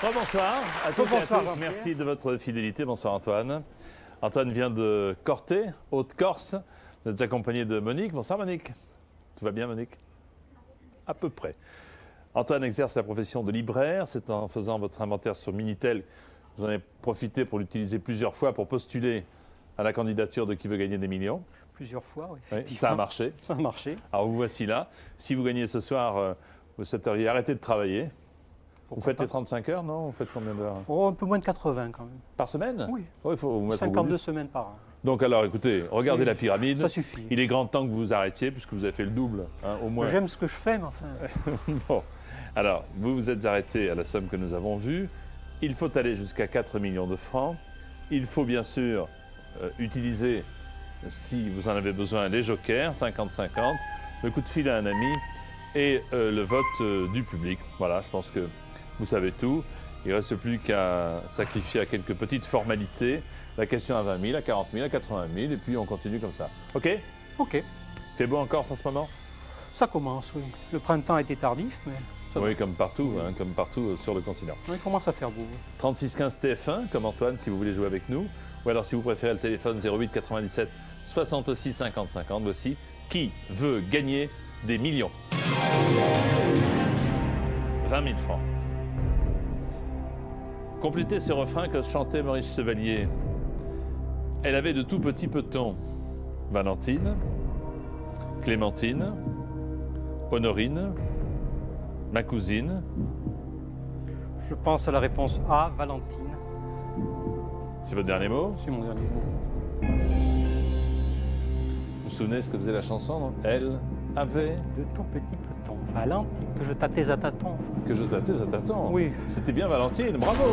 Bonsoir à toutes et à Bonsoir, tous. Merci de votre fidélité. Bonsoir Antoine. Antoine vient de Corté, Haute-Corse. Vous êtes accompagné de Monique. Bonsoir Monique. Tout va bien Monique? À peu près. Antoine exerce la profession de libraire. C'est en faisant votre inventaire sur Minitel que vous en avez profité pour l'utiliser plusieurs fois pour postuler à la candidature de Qui veut gagner des millions. Plusieurs fois, oui. Oui, ça a marché. Ça a marché. Alors vous voici là. Si vous gagnez ce soir, vous souhaiteriez arrêter de travailler. Vous faites les 35 heures, non? Vous faites combien d'heures? Oh, un peu moins de 80 quand même. Par semaine? Oui. Oh, il faut vous mettre au bout 52 semaines par an. Donc alors, écoutez, regardez la pyramide. Ça suffit. Il est grand temps que vous vous arrêtiez, puisque vous avez fait le double, hein, au moins. J'aime ce que je fais, mais enfin... Bon, alors, vous vous êtes arrêté à la somme que nous avons vue. Il faut aller jusqu'à 4 millions de francs. Il faut bien sûr utiliser, si vous en avez besoin, les jokers, 50-50, le coup de fil à un ami et le vote du public. Voilà, je pense que vous savez tout. Il ne reste plus qu'à sacrifier à quelques petites formalités. La question à 20 000, à 40 000, à 80 000, et puis on continue comme ça. OK? OK. C'est beau en Corse en ce moment? Ça commence, oui. Le printemps a été tardif, mais... Ça Oui, va. comme partout sur le continent. Il commence à faire beau. 3615 TF1, comme Antoine, si vous voulez jouer avec nous. Ou alors, si vous préférez le téléphone 08 97 66 50 50, voici Qui veut gagner des millions? 20 000 francs. Complétez ce refrain que chantait Maurice Chevalier. Elle avait de tout petits petons Valentine, Clémentine, Honorine, ma cousine. Je pense à la réponse A, Valentine. C'est votre dernier mot? C'est mon dernier mot. Vous vous souvenez ce que faisait la chanson, non? Elle avait... De tout petit peton. Valentine, que je tâtais à tâtons. Que je tâtais à tâtons. Oui. C'était bien Valentine, bravo!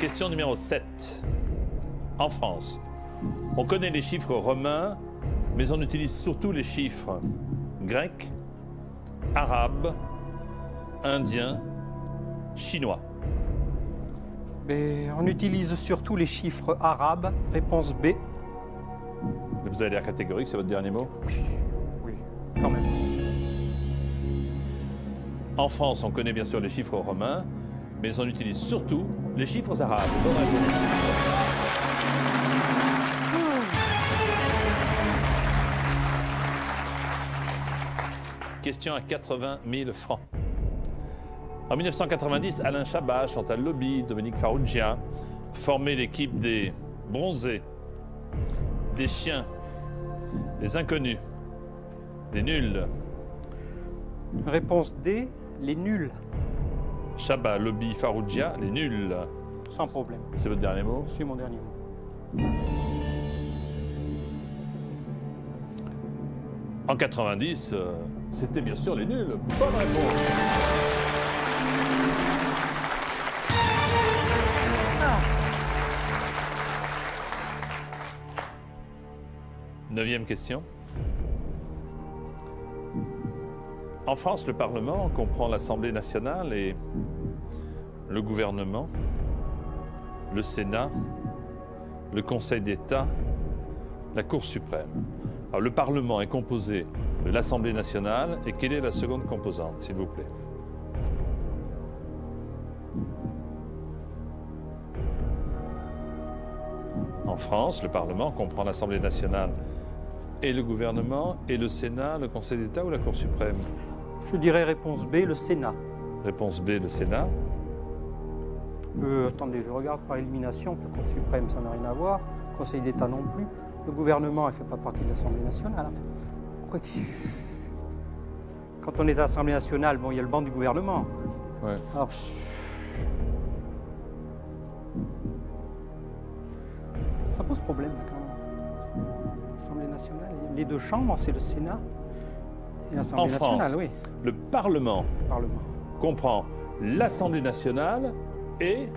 Question numéro 7. En France, on connaît les chiffres romains, mais on utilise surtout les chiffres grecs, arabes, indiens, chinois. Mais on utilise surtout les chiffres arabes. Réponse B. Vous avez l'air catégorique, c'est votre dernier mot? Oui, quand même. En France, on connaît bien sûr les chiffres romains, mais on utilise surtout les chiffres arabes. Bonne réponse. Question à 80 000 francs. En 1990, Alain Chabat, Chantal Lobby, Dominique Farrugia formaient l'équipe des bronzés, des chiens, des inconnus, des nuls. Réponse D, les nuls. Chabat, Lobby, Farrugia, les nuls. Sans problème. C'est votre dernier mot? C'est mon dernier mot. En 90, c'était bien sûr les nuls. Bonne réponse. Neuvième question. En France, le Parlement comprend l'Assemblée nationale et le gouvernement, le Sénat, le Conseil d'État, la Cour suprême. Alors, le Parlement est composé de l'Assemblée nationale et quelle est la seconde composante, s'il vous plaît? En France, le Parlement comprend l'Assemblée nationale et le gouvernement et le Sénat, le Conseil d'État ou la Cour suprême? Je dirais réponse B, le Sénat. Réponse B, le Sénat. Attendez, je regarde par élimination, que la Cour suprême, ça n'a rien à voir. Le Conseil d'État non plus. Le gouvernement, elle ne fait pas partie de l'Assemblée nationale. Pourquoi Quand on est à l'Assemblée nationale, bon, il y a le banc du gouvernement. Ouais. Alors, ça pose problème, là, quand même. L'Assemblée nationale, les deux chambres, c'est le Sénat et l'Assemblée En France, nationale, oui. le Parlement Parlement. comprend l'Assemblée nationale et...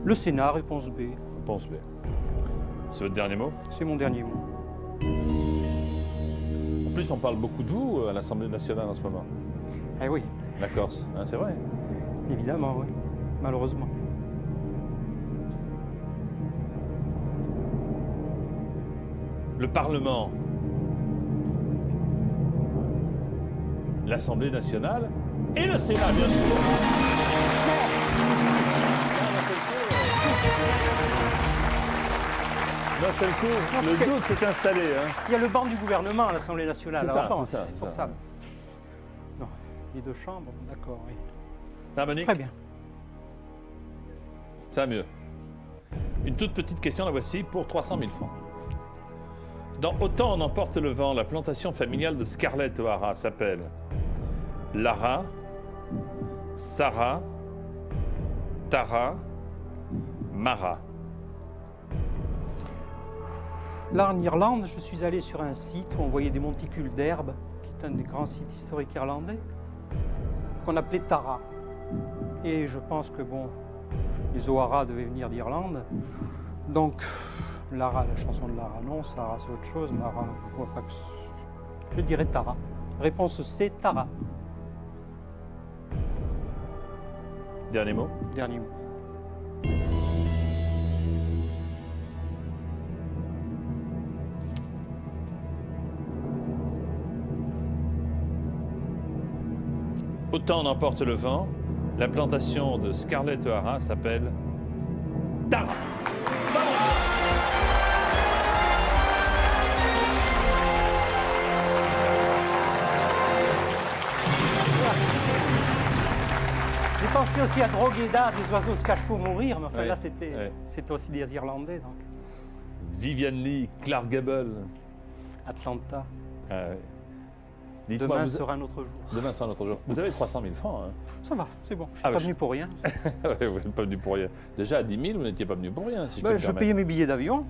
Le Sénat, réponse B. Réponse B. C'est votre dernier mot? C'est mon dernier mot. En plus, on parle beaucoup de vous à l'Assemblée nationale en ce moment. Eh oui, La Corse, hein, c'est vrai. évidemment, oui. Malheureusement. Le Parlement l'Assemblée nationale et le Sénat, bien sûr. D'un seul coup, le doute s'est installé. Hein. Il y a le banc du gouvernement à l'Assemblée nationale. C'est ça, c'est ça. C'est pour ça. Non, les deux chambres, d'accord, oui. Monique, très bien. Ça va mieux. Une toute petite question, la voici, pour 300 000 francs. Dans Autant en emporte le vent, la plantation familiale de Scarlett O'Hara s'appelle Lara, Sarah, Tara, Mara. Là, en Irlande, je suis allé sur un site où on voyait des monticules d'herbe, qui est un des grands sites historiques irlandais, qu'on appelait Tara. Et je pense que, bon, les O'Hara devaient venir d'Irlande. Donc, Lara, la chanson de Lara, non. Sarah, c'est autre chose. Mara, je vois pas que... Je dirais Tara. Réponse C, Tara. Dernier mot. Dernier mot. Autant en emporte le vent, la plantation de Scarlett O'Hara s'appelle Tara. J'ai pensé aussi à Drogheda, des oiseaux se cachent pour mourir, mais enfin là c'était aussi des Irlandais. Donc. Vivian Lee, Clark Gable. Atlanta. Dites-moi, Demain sera un autre jour. Demain sera un autre jour. Vous avez 300 000 francs. Hein. Ça va, c'est bon. Je suis pas venu pour rien. Vous n'êtes pas venu pour rien. Déjà à 10 000, vous n'étiez pas venu pour rien, si je peux me permettre. Je payais mes billets d'avion.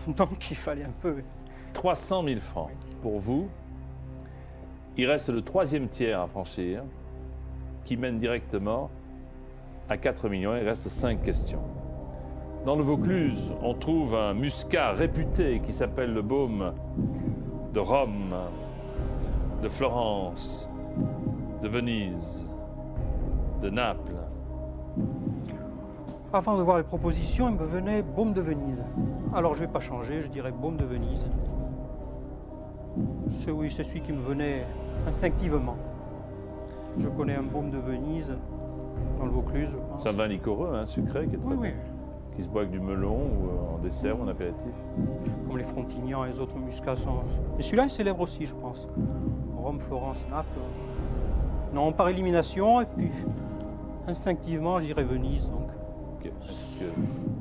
Donc il fallait un peu. 300 000 francs. Pour vous, il reste le troisième tiers à franchir, qui mène directement à 4 millions. Il reste 5 questions. Dans le Vaucluse, on trouve un muscat réputé qui s'appelle le baume de Rome, de Florence, de Venise, de Naples. Avant de voir les propositions, il me venait baume de Venise. Alors je ne vais pas changer, je dirais baume de Venise. C'est celui qui me venait instinctivement. Je connais un baume de Venise dans le Vaucluse, je pense. C'est un vin liquoreux, hein, sucré, qui est très bon. Qui se boit avec du melon ou en dessert ou en apéritif. Comme les Frontignans et les autres muscats sont... Mais celui-là est célèbre aussi, je pense. Rome, Florence, Naples. Non, par élimination, et puis instinctivement, je dirais Venise. Donc. Okay. Est-ce que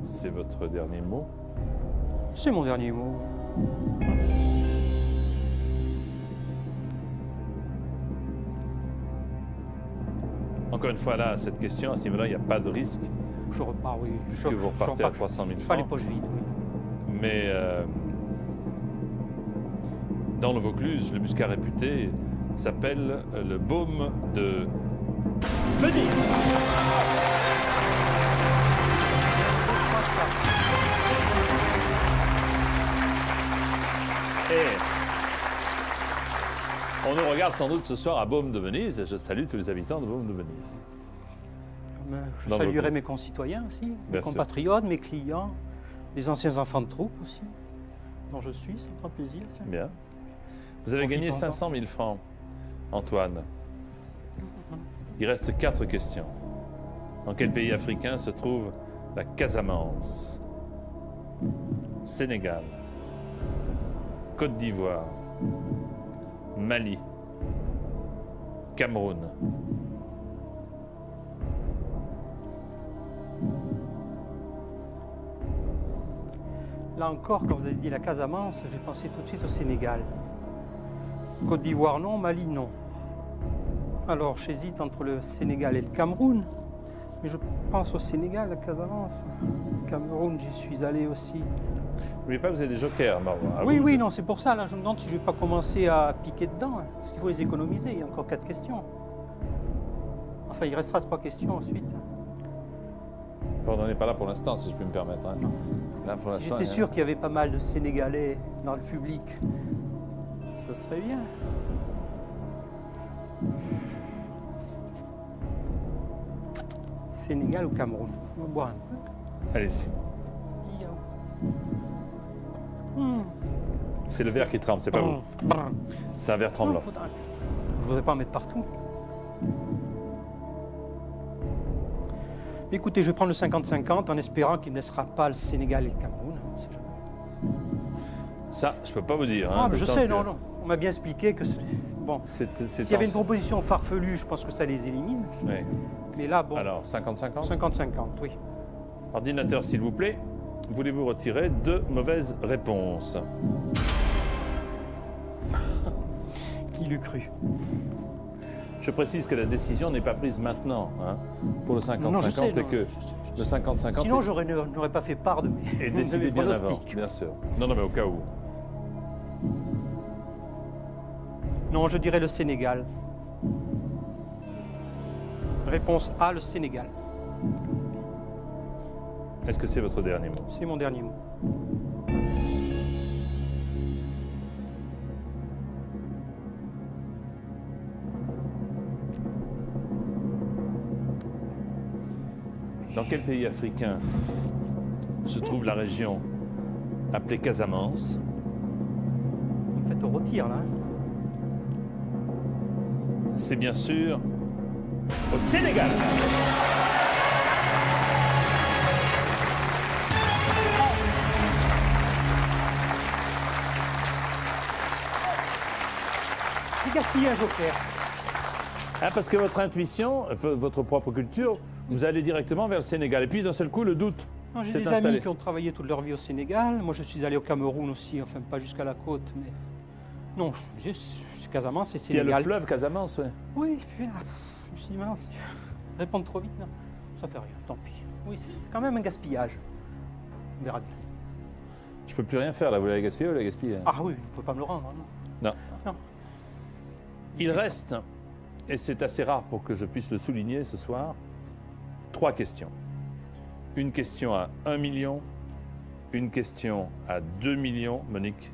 c'est votre dernier mot? C'est mon dernier mot. Encore une fois, là, cette question, à ce niveau-là, il n'y a pas de risque. Je repars, oui. Puisque vous repartez à 300 000 francs. Pas les poches vides, oui. Mais dans le Vaucluse, le muscat réputé s'appelle le baume de Venise. Et on nous regarde sans doute ce soir à Baume de Venise et je salue tous les habitants de Baume de Venise. Je saluerai mes concitoyens aussi, mes compatriotes, mes clients, les anciens enfants de troupe aussi, dont je suis, ça me fera plaisir. Tiens. Bien. Vous avez gagné 500 000 francs, Antoine. Il reste 4 questions. Dans quel pays africain se trouve la Casamance? Sénégal, Côte d'Ivoire, Mali, Cameroun. Là encore, quand vous avez dit la Casamance, j'ai pensé tout de suite au Sénégal. Côte d'Ivoire, non. Mali, non. Alors, j'hésite entre le Sénégal et le Cameroun. Mais je pense au Sénégal, la Casamance. Cameroun, j'y suis allé aussi. N'oubliez pas que vous avez des jokers, Marois. Oui, non, c'est pour ça. Là, je me demande si je ne vais pas commencer à piquer dedans. Hein, parce qu'il faut les économiser. Il y a encore 4 questions. Enfin, il restera 3 questions ensuite. On n'en est pas là pour l'instant, si je peux me permettre. Hein. Là, pour si j'étais sûr qu'il y avait pas mal de Sénégalais dans le public, ce serait bien. Sénégal ou Cameroun? On va boire un peu. Allez-y. C'est le verre qui tremble, c'est pas vous. C'est un verre tremblant. Je voudrais pas en mettre partout. Écoutez, je vais prendre le 50-50 en espérant qu'il ne laissera pas le Sénégal et le Cameroun. On sait jamais. Ça, je peux pas vous dire. Hein, Je sais, non. On m'a bien expliqué que bon. S'il y avait une proposition farfelue, je pense que ça les élimine. Oui. Mais là, bon. Alors, 50-50 50-50, oui. Ordinateur, s'il vous plaît, voulez-vous retirer 2 mauvaises réponses? Qui l'eût cru? Je précise que la décision n'est pas prise maintenant, hein, pour le 50-50 et que le 50-50 sinon, n'aurais pas fait part de mes est décidé bien avant, pronostics. bien sûr. Non, mais au cas où. Non, je dirais le Sénégal. Réponse A, le Sénégal. Est-ce que c'est votre dernier mot? C'est mon dernier mot. Dans quel pays africain se trouve la région appelée Casamance? Vous me faites au retire, là. C'est bien sûr au Sénégal. J'ai gaspillé un joker. Ah, parce que votre intuition, votre propre culture, vous allez directement vers le Sénégal. Et puis d'un seul coup, le doute J'ai s'est des installé. amis qui ont travaillé toute leur vie au Sénégal. Moi, je suis allé au Cameroun aussi, enfin pas jusqu'à la côte, mais... Non, c'est Casamance, c'est Il y a Sénégal. le fleuve Casamance, ouais. Oui, puis là, je me suis dit, mince, répondre trop vite, non. Ça fait rien, tant pis. Oui, c'est quand même un gaspillage. On verra bien. Je peux plus rien faire là, vous l'avez gaspillé ou vous l'avez gaspillé? Ah oui, vous ne pouvez pas me le rendre, non. Non. Non. Il reste, et c'est assez rare pour que je puisse le souligner ce soir, 3 questions. Une question à 1 million, une question à 2 millions, Monique,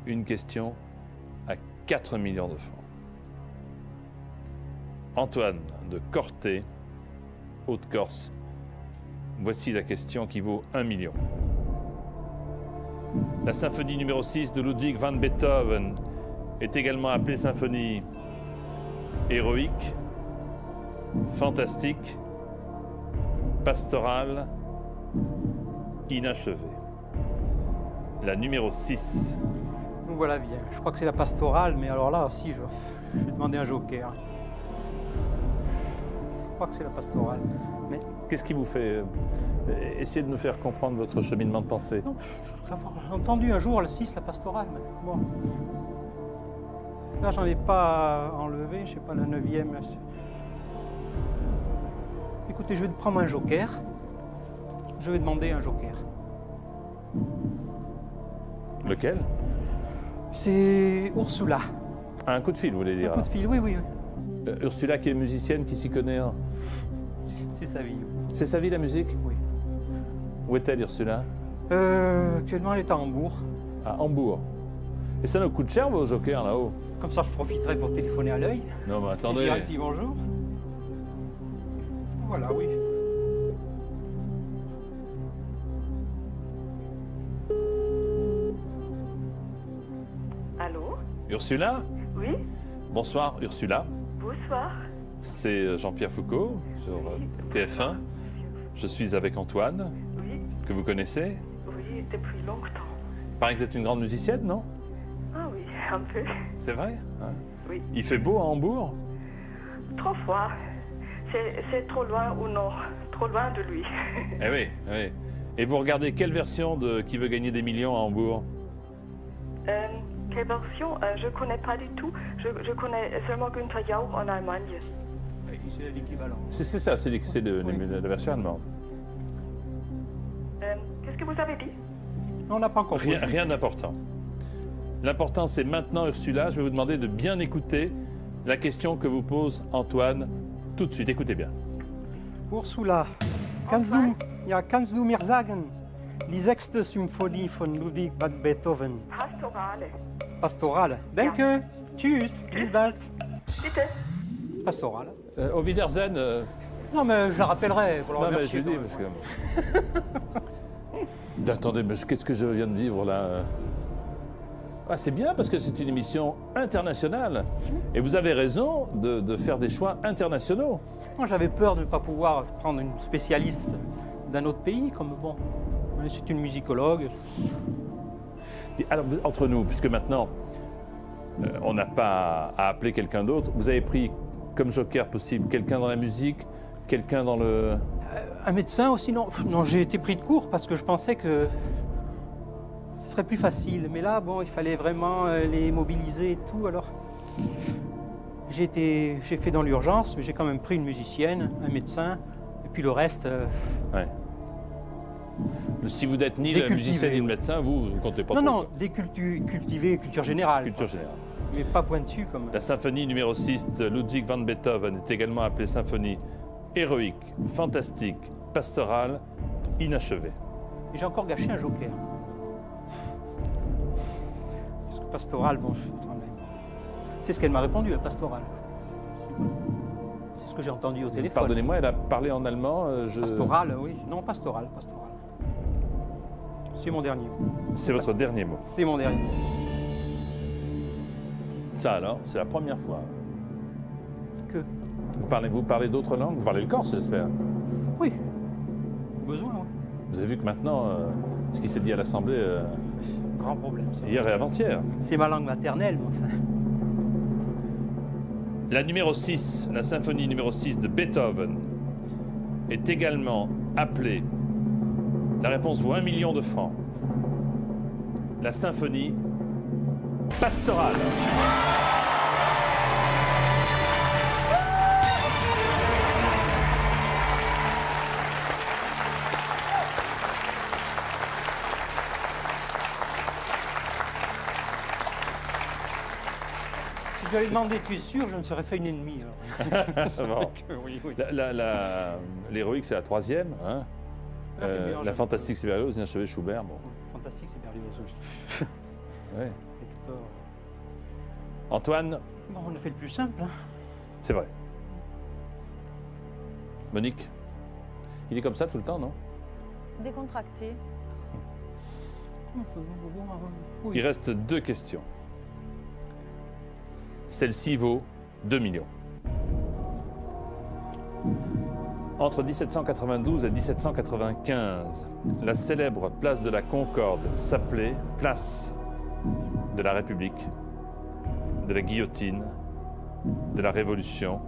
une question à 4 millions de francs. Antoine de Corté, Haute-Corse, voici la question qui vaut 1 million. La symphonie numéro 6 de Ludwig van Beethoven est également appelée symphonie héroïque, fantastique, pastorale, inachevée. La numéro 6. Nous voilà bien. Je crois que c'est la pastorale, mais alors là aussi, je vais demander un joker. Je crois que c'est la pastorale. Mais Qu'est-ce qui vous fait essayer de nous faire comprendre votre cheminement de pensée? non, je dois avoir entendu un jour le 6, la pastorale. Mais bon. Là, j'en ai pas enlevé, je sais pas, la 9e. Écoutez, je vais prendre un joker. Je vais demander un joker. Lequel? C'est Ursula. Un coup de fil, vous voulez dire? Un coup de fil, oui, oui. Ursula qui est musicienne, qui s'y connaît. Hein. C'est sa vie. C'est sa vie la musique? Oui. Où est-elle Ursula? Actuellement, elle est à Hambourg. À Hambourg. Et ça nous coûte cher vos jokers là-haut? Comme ça, je profiterai pour téléphoner à l'œil. Non mais Et attendez. dire un petit bonjour. Voilà, oui. Allô? Ursula? Oui? Bonsoir Ursula. Bonsoir. C'est Jean-Pierre Foucault sur TF1. Je suis avec Antoine, Oui, que vous connaissez. oui, depuis longtemps. Il paraît que vous êtes une grande musicienne, non? Ah oui, un peu. C'est vrai hein? Oui. Il fait beau à Hambourg? 3 fois. C'est trop loin ou non? Trop loin de lui. Eh oui, eh oui. Et vous regardez quelle version de Qui veut gagner des millions à Hambourg? Quelle version? Je connais pas du tout. Je connais seulement Günther Jauch en Allemagne. C'est l'équivalent. C'est ça, c'est la version allemande. Qu'est-ce que vous avez dit? On n'a pas encore posé. Rien d'important. L'important, c'est maintenant, Ursula, je vais vous demander de bien écouter la question que vous pose Antoine tout de suite. Écoutez bien. Ursula, kannst du mir sagen, die 6. Symphonie von Ludwig van Beethoven? Pastorale. Pastorale. Danke. Tschüss. Bis bald. Bitte. Pastorale. Au Wiedersehen. Non, mais je la rappellerai pour la Non, mais je remercier. lui dis parce que. Attendez, mais qu'est-ce que je viens de vivre là? Ah, c'est bien parce que c'est une émission internationale. Et vous avez raison de faire des choix internationaux. Moi, j'avais peur de ne pas pouvoir prendre une spécialiste d'un autre pays, comme bon, c'est une musicologue. Alors, entre nous, puisque maintenant, on n'a pas à appeler quelqu'un d'autre, vous avez pris comme joker possible quelqu'un dans la musique, quelqu'un dans le... Un médecin aussi, non. Non, j'ai été pris de court parce que je pensais que ce serait plus facile. Mais là, bon, il fallait vraiment les mobiliser et tout. Alors, j'ai fait dans l'urgence, mais j'ai quand même pris une musicienne, un médecin, et puis le reste... Ouais. Si vous n'êtes ni le musicien ni le médecin, vous ne comptez pas trop. Non, cultivé, culture générale. Culture générale. Mais pas pointu comme... La symphonie numéro 6 de Ludwig van Beethoven est également appelée symphonie héroïque, fantastique, pastorale, inachevée. Et j'ai encore gâché un joker. Parce que pastoral, bon, c'est ce qu'elle m'a répondu, la pastorale. C'est ce que j'ai entendu au téléphone. Pardonnez-moi, elle a parlé en allemand. Pastoral, oui. Non, pastoral. C'est mon dernier mot. C'est votre dernier mot. C'est mon dernier mot. Ça alors, c'est la première fois. Que Vous parlez d'autres langues? Vous parlez le corse, j'espère? Oui. Besoin, oui. Vous avez vu que maintenant, ce qui s'est dit à l'Assemblée Grand problème, ça. hier et avant-hier. C'est ma langue maternelle, mais enfin. La numéro 6, la symphonie numéro 6 de Beethoven, est également appelée, la réponse vaut 1 million de francs, la symphonie pastorale. Si j'avais demandé, tu es sûr, je me serais fait une ennemie. Bon. Oui. L'héroïque, c'est la troisième. Hein. C'est La fantastique, c'est Berlioz, inachevé, Schubert. Bon. Fantastique, c'est Berlioz, oui. Ouais. Hector. Antoine, Bon, on a fait le plus simple. Hein. c'est vrai. Monique, il est comme ça tout le temps, non? Décontracté. Oui. Il reste 2 questions. Celle-ci vaut 2 millions. Entre 1792 et 1795, la célèbre place de la Concorde s'appelait place de la République, de la guillotine, de la Révolution,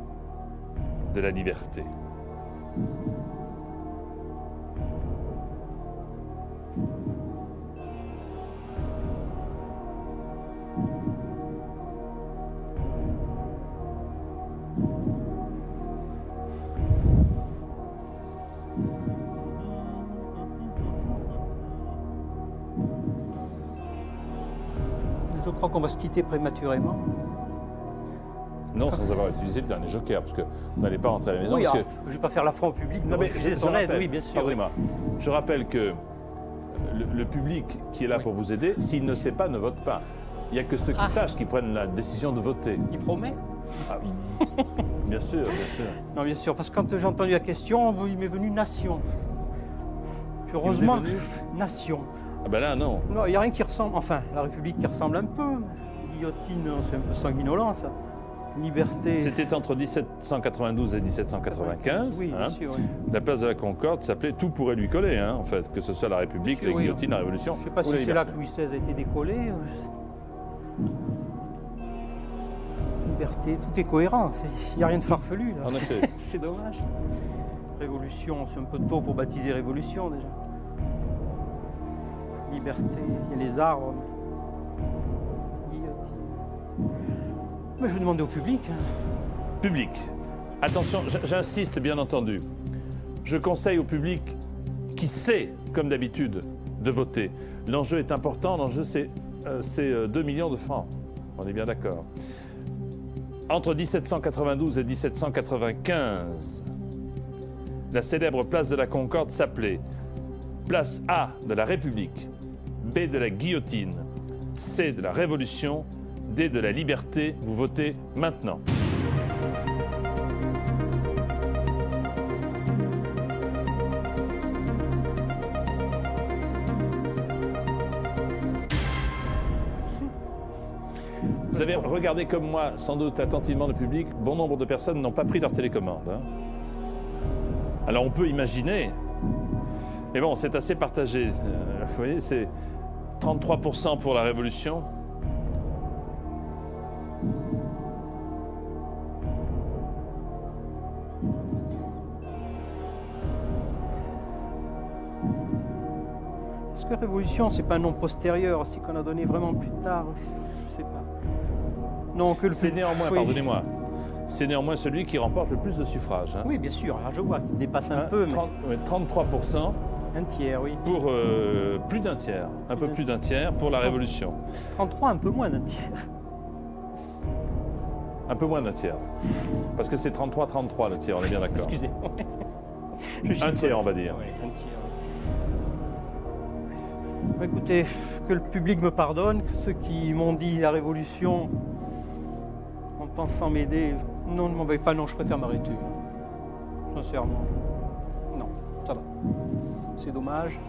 de la liberté. Je crois qu'on va se quitter prématurément. Non, sans avoir utilisé le dernier joker, parce que vous n'allez pas rentrer à la maison. Oui, parce que... je ne vais pas faire l'affront au public. Non, mais refuser son aide, oui, bien sûr. Pardonnez-moi. Je rappelle que le public qui est là pour vous aider, s'il ne sait pas, ne vote pas. Il n'y a que ceux qui sachent qui prennent la décision de voter. Il promet? Ah, bien sûr, bien sûr. Non, bien sûr, parce que quand j'ai entendu la question, il m'est venu nation. Puis heureusement, Il vous est venu nation. Ah ben là, non. Non, il n'y a rien qui ressemble. Enfin, la République qui ressemble un peu. Guillotine, c'est un peu sanguinolent, ça. Liberté. C'était entre 1792 et 1795. Oui, bien hein. sûr. Oui. La place de la Concorde s'appelait Tout pourrait lui coller, hein, en fait, que ce soit la République, Bien sûr, la oui. guillotine, la Révolution. Je ne sais pas ou si la c'est là liberté. que Louis XVI a été décollé. Liberté, tout est cohérent. Il n'y a rien de farfelu, là. En effet. C'est dommage. Révolution, c'est un peu tôt pour baptiser révolution, déjà. Liberté, il y a les arbres. Guillotine. Mais je vais demander au public. Hein. Public. Attention, j'insiste bien entendu. Je conseille au public qui sait, comme d'habitude, de voter. L'enjeu est important, l'enjeu c'est 2 millions de francs. On est bien d'accord. Entre 1792 et 1795, la célèbre place de la Concorde s'appelait place A de la République, B de la guillotine, C de la Révolution, D de la liberté. Vous votez maintenant. Vous avez regardé comme moi, sans doute attentivement le public, bon nombre de personnes n'ont pas pris leur télécommande. Hein. Alors on peut imaginer, mais bon, c'est assez partagé. Vous voyez, c'est 33% pour la Révolution. Est-ce que Révolution, c'est pas un nom postérieur, c'est qu'on a donné vraiment plus tard? Je sais pas. Non, que le C'est néanmoins, oui. pardonnez-moi, c'est néanmoins celui qui remporte le plus de suffrages. Hein. Oui, bien sûr, alors je vois qu'il dépasse un peu, mais 33%. un tiers, oui. Pour plus d'un tiers, un peu plus d'un tiers pour la Révolution. 33, un peu moins d'un tiers. Un peu moins d'un tiers. Parce que c'est 33-33 le tiers, on est bien d'accord. Excusez-moi. Un tiers, on va dire. Oui, un tiers. Écoutez, que le public me pardonne, que ceux qui m'ont dit la Révolution en pensant m'aider, non, ne m'en veuillez pas, non, je préfère m'arrêter. Sincèrement. Non, ça va. C'est dommage.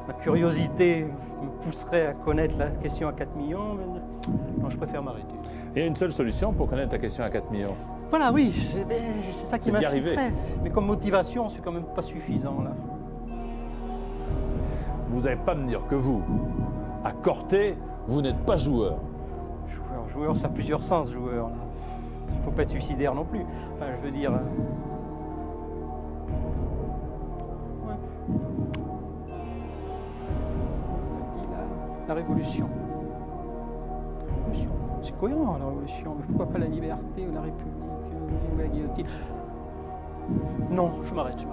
Ma curiosité me pousserait à connaître la question à 4 millions, mais non, je préfère m'arrêter. Il y a une seule solution pour connaître la question à 4 millions. Voilà, oui, c'est ça qui C'est d'y arriver. m'inciterait. Mais comme motivation, c'est quand même pas suffisant, là. Vous n'allez pas me dire que vous, à Corté, vous n'êtes pas joueur. Joueur, ça a plusieurs sens, joueur. Là. Il ne faut pas être suicidaire non plus. Enfin, je veux dire... Ouais. La Révolution. C'est cohérent, la Révolution. Mais pourquoi pas la liberté ou la République ou la guillotine? Non, je m'arrête.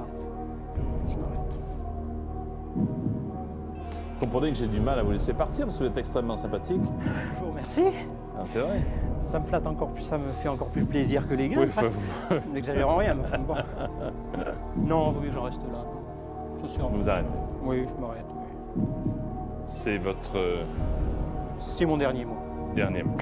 Vous comprenez que j'ai du mal à vous laisser partir parce que vous êtes extrêmement sympathique. Je vous remercie. Ah, c'est vrai. Ça me flatte encore plus, ça me fait encore plus plaisir que les gars. Oui, N'exagérons rien, mais enfin, bon. Non, il vaut mieux que j'en reste là. Vous arrêtez. Oui, je m'arrête. Oui. C'est votre C'est mon dernier mot. dernier mot.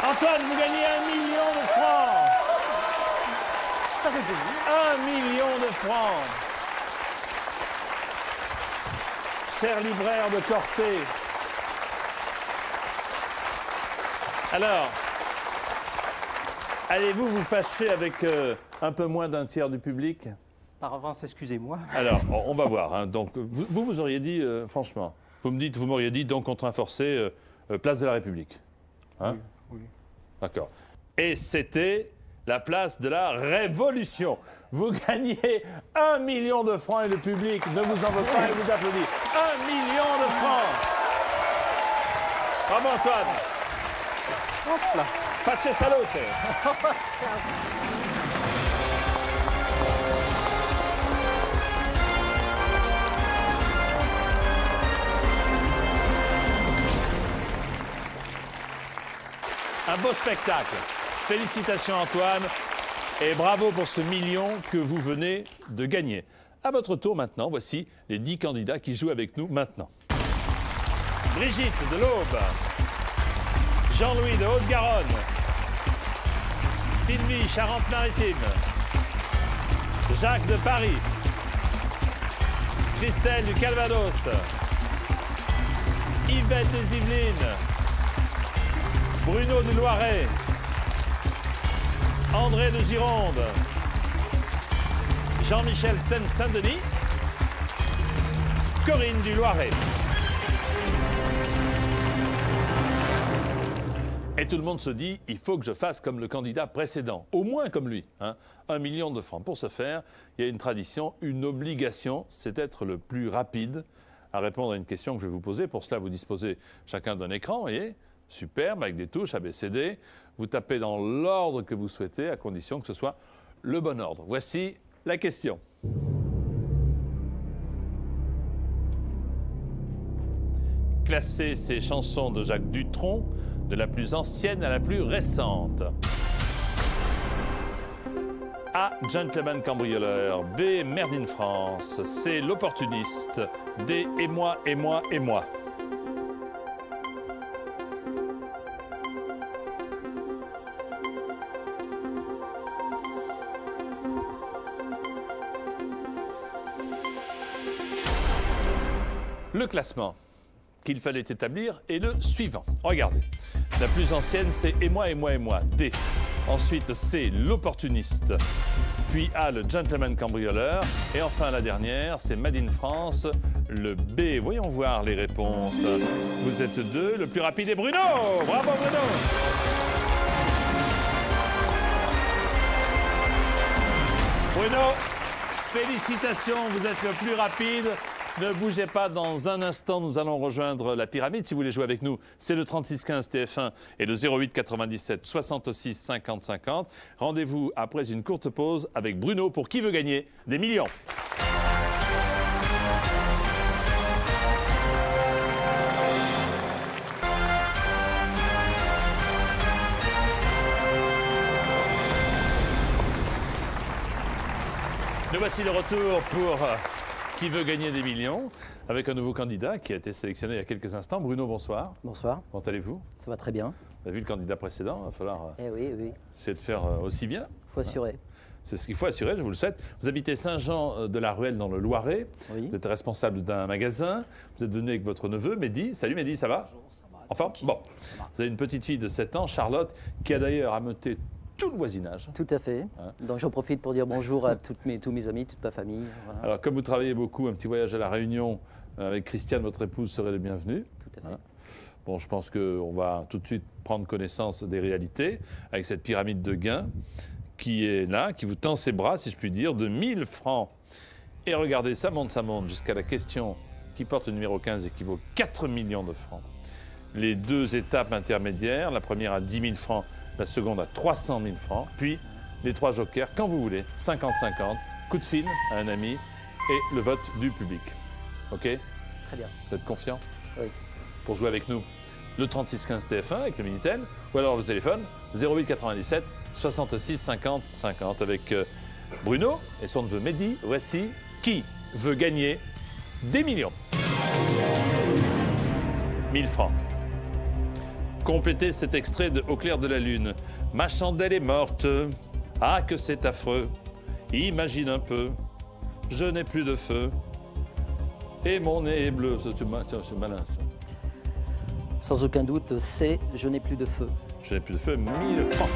Antoine, vous gagnez 1 million de francs. Ça fait plaisir. 1 million de francs. Cher libraire de Corté. Alors, allez-vous vous fâcher avec un peu moins d'un tiers du public? Par avance, excusez-moi. Alors, on va voir. Hein. Donc, vous auriez dit, franchement, vous m'auriez dit, donc, contraint forcé, place de la République. Hein? Oui. D'accord. Et c'était la place de la Révolution. Vous gagnez 1 million de francs et le public ne vous en veut pas et vous applaudit. 1 million de francs. Bravo Antoine. Hop là. Pace salute. Un beau spectacle. Félicitations Antoine et bravo pour ce million que vous venez de gagner. À votre tour maintenant, voici les 10 candidats qui jouent avec nous maintenant. Brigitte de l'Aube, Jean-Louis de Haute-Garonne, Sylvie Charente-Maritime, Jacques de Paris, Christelle du Calvados, Yvette des Yvelines, Bruno du Loiret, André de Gironde, Jean-Michel Saint-Denis, Corinne du Loiret. Et tout le monde se dit, il faut que je fasse comme le candidat précédent, au moins comme lui. Hein. 1 million de francs. Pour ce faire, il y a une tradition, une obligation, c'est d'être le plus rapide à répondre à une question que je vais vous poser. Pour cela, vous disposez chacun d'un écran, vous voyez, superbe, avec des touches ABCD. Vous tapez dans l'ordre que vous souhaitez, à condition que ce soit le bon ordre. Voici la question. Classez ces chansons de Jacques Dutronc de la plus ancienne à la plus récente. A. Gentleman cambrioleur. B. Merde in France. C. L'opportuniste. D. Et moi, et moi, et moi. Le classement qu'il fallait établir est le suivant. Regardez. La plus ancienne, c'est « Et moi, et moi, et moi ». D. Ensuite, C, l'opportuniste. Puis A, le gentleman cambrioleur. Et enfin, la dernière, c'est Made in France, le B. Voyons voir les réponses. Vous êtes deux. Le plus rapide est Bruno. Bravo, Bruno. Bruno, félicitations, vous êtes le plus rapide. Ne bougez pas, dans un instant, nous allons rejoindre la pyramide. Si vous voulez jouer avec nous, c'est le 3615 TF1 et le 08 97 66 50 50. Rendez-vous après une courte pause avec Bruno pour Qui veut gagner des millions. Nous voici de retour pour Qui veut gagner des millions, avec un nouveau candidat qui a été sélectionné il y a quelques instants. Bruno, bonsoir. Bonsoir. Comment allez-vous? Ça va très bien. Vous avez vu le candidat précédent, il va falloir oui. essayer de faire aussi bien. Il faut assurer. C'est ce qu'il faut assurer, je vous le souhaite. Vous habitez Saint-Jean-de-la-Ruelle dans le Loiret. Oui. Vous êtes responsable d'un magasin. Vous êtes venu avec votre neveu, Mehdi. Salut Mehdi, ça va? Bonjour, ça va. Enfin, bon. Vous avez une petite fille de 7 ans, Charlotte, qui a d'ailleurs ameuté tout le voisinage. Tout à fait. Hein. Donc j'en profite pour dire bonjour à tous mes amis, toute ma famille. Voilà. Alors, comme vous travaillez beaucoup, un petit voyage à La Réunion avec Christiane, votre épouse, serait le bienvenu. Tout à fait. Hein. Bon, je pense qu'on va tout de suite prendre connaissance des réalités avec cette pyramide de gains qui est là, qui vous tend ses bras, si je puis dire, de 1000 francs. Et regardez, ça monte jusqu'à la question qui porte le numéro 15 et qui vaut 4 millions de francs. Les deux étapes intermédiaires, la première à 10 000 francs, la seconde à 300 000 francs, puis les trois jokers, quand vous voulez, 50-50, coup de fil à un ami et le vote du public. OK? Très bien. Vous êtes confiant? Oui. Pour jouer avec nous, le 3615 TF1 avec le Minitel, ou alors le téléphone 08 97 66 50 50 avec Bruno et son neveu Mehdi. Voici Qui veut gagner des millions. 1000 francs. Complétez cet extrait de Au clair de la lune. Ma chandelle est morte. Ah, que c'est affreux. Imagine un peu. Je n'ai plus de feu. Et mon nez est bleu. C'est malin, ça. Sans aucun doute, c'est Je n'ai plus de feu. Je n'ai plus de feu. 1000 francs.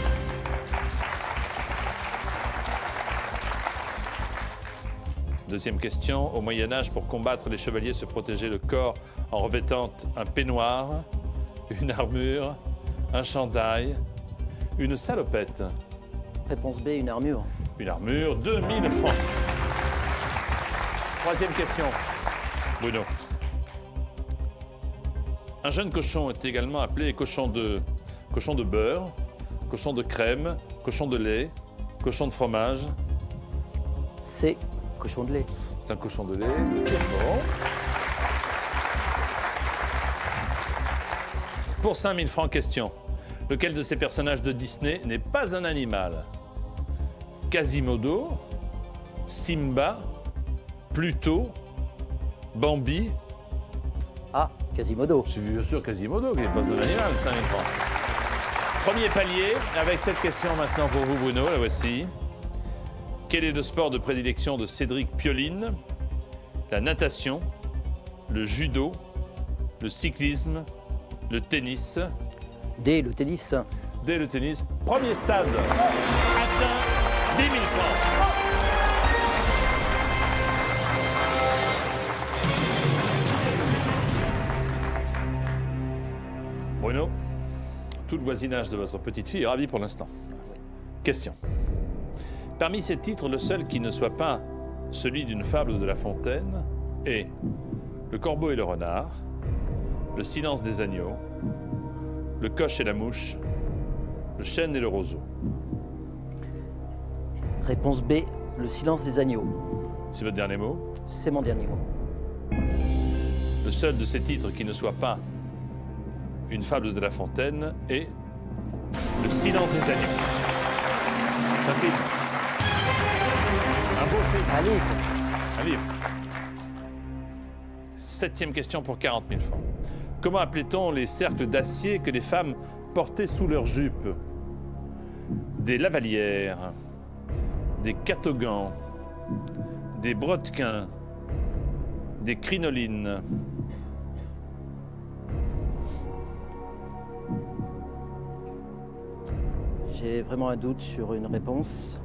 Deuxième question. Au Moyen-Âge, pour combattre, les chevaliers se protégeaient le corps en revêtant un peignoir, une armure, un chandail, une salopette. Réponse B, une armure. Une armure, 2000 francs. Troisième question. Bruno. Un jeune cochon est également appelé cochon de beurre, cochon de crème, cochon de lait, cochon de fromage. C, cochon de lait. C'est un cochon de lait, deuxièmement. Pour 5000 francs, question. Lequel de ces personnages de Disney n'est pas un animal? Quasimodo, Simba, Pluto, Bambi. Ah, Quasimodo. C'est bien sûr Quasimodo qui n'est pas un animal, 5000 francs. Premier palier, avec cette question maintenant pour vous, Bruno, la voici. Quel est le sport de prédilection de Cédric Pioline? La natation, le judo, le cyclisme, le tennis. D, le tennis. D, le tennis. Premier stade atteint 10 000 francs. Bruno, tout le voisinage de votre petite fille est ravi pour l'instant. Question. Parmi ces titres, le seul qui ne soit pas celui d'une fable de La Fontaine est Le corbeau et le renard, Le silence des agneaux, Le coche et la mouche, Le chêne et le roseau. Réponse B, le silence des agneaux. C'est votre dernier mot? C'est mon dernier mot. Le seul de ces titres qui ne soit pas une fable de La Fontaine est Le silence des agneaux. C'est un film. Un beau film. Un livre. Un livre. Septième question pour 40 000 francs. Comment appelait-on les cercles d'acier que les femmes portaient sous leurs jupes? Des lavalières, des catogans, des brodequins, des crinolines. J'ai vraiment un doute sur une réponse.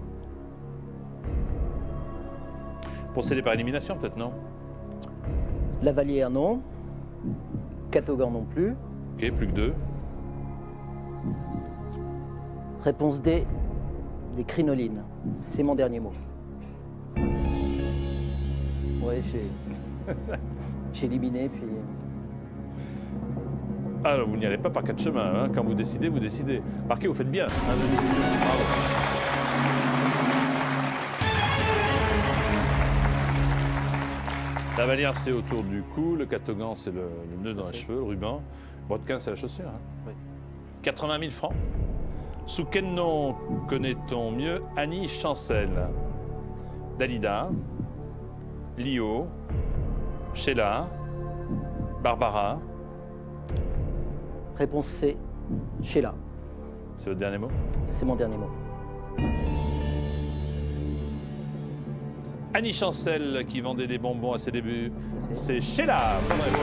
Procéder par élimination, peut-être, non? Lavalière, non. Catogan, non plus. Ok, plus que 2. Réponse D, des crinolines. C'est mon dernier mot. Ouais, j'ai éliminé, puis... Alors, vous n'y allez pas par 4 chemins. Hein. Quand vous décidez, vous décidez. Marquez, vous faites bien hein, de décider. Bravo. La Vallière, c'est autour du cou. Le catogan, c'est le nœud dans les cheveux, le ruban. Brodequin, c'est la chaussure. Hein. Oui. 80 000 francs. Sous quel nom connaît-on mieux Annie Chancel? Dalida, Lio, Sheila, Barbara. Réponse C, Sheila. C'est votre dernier mot? C'est mon dernier mot. Annie Chancel, qui vendait des bonbons à ses débuts, fait. c'est Sheila. Bonne réponse.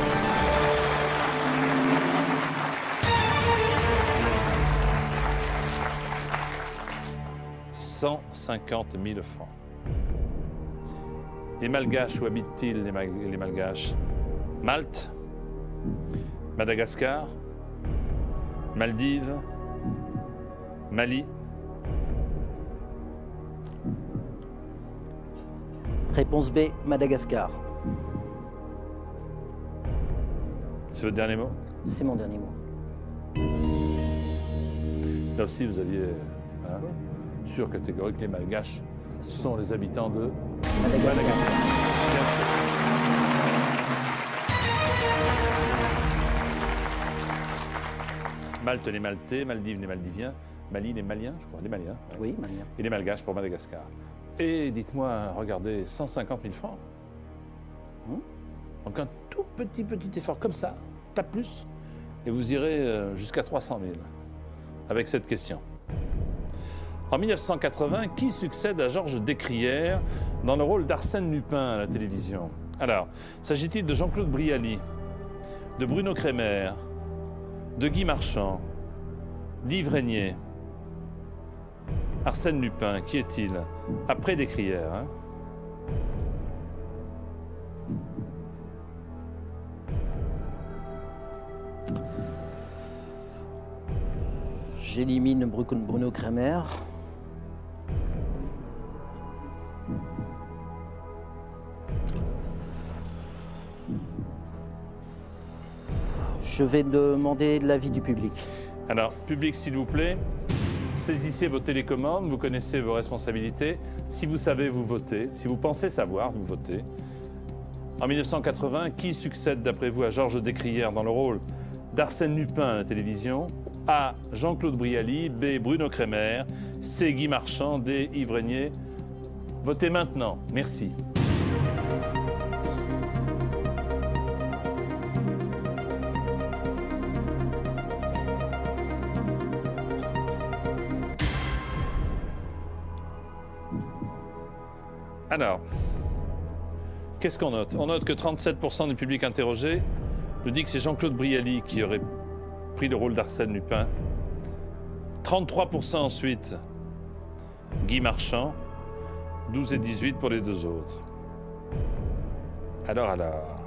« 150 000 francs. Les Malgaches, où habitent-ils les Malgaches? Malte, Madagascar, Maldives, Mali. Réponse B, Madagascar. C'est votre dernier mot? C'est mon dernier mot. Là aussi, vous aviez sûr catégorie que les Malgaches sont les habitants de Madagascar. Malte, les Maltais, Maldives, les Maldiviens, Mali, les Maliens, je crois, les Maliens. Oui, Malien. Et les Malgaches pour Madagascar. Et dites-moi, regardez, 150 000 francs. Donc un tout petit effort comme ça, pas plus, et vous irez jusqu'à 300 000 avec cette question. En 1980, qui succède à Georges Descrières dans le rôle d'Arsène Lupin à la télévision? Alors, s'agit-il de Jean-Claude Brialy, de Bruno Kremer, de Guy Marchand, d'Yves Régnier? Arsène Lupin, qui est-il? Après Descrières, hein? J'élimine Bruno Kremer. Je vais demander l'avis du public. Alors, public, s'il vous plaît, saisissez vos télécommandes, vous connaissez vos responsabilités. Si vous savez, vous votez. Si vous pensez savoir, vous votez. En 1980, qui succède, d'après vous, à Georges Descrières dans le rôle d'Arsène Lupin à la télévision? A. Jean-Claude Brialy, B. Bruno Kremer, C. Guy Marchand, D. Yves Régnier. Votez maintenant. Merci. Alors, qu'est-ce qu'on note? On note que 37% du public interrogé nous dit que c'est Jean-Claude Brialy qui aurait pris le rôle d'Arsène Lupin. 33% ensuite, Guy Marchand. 12 et 18 pour les deux autres. Alors.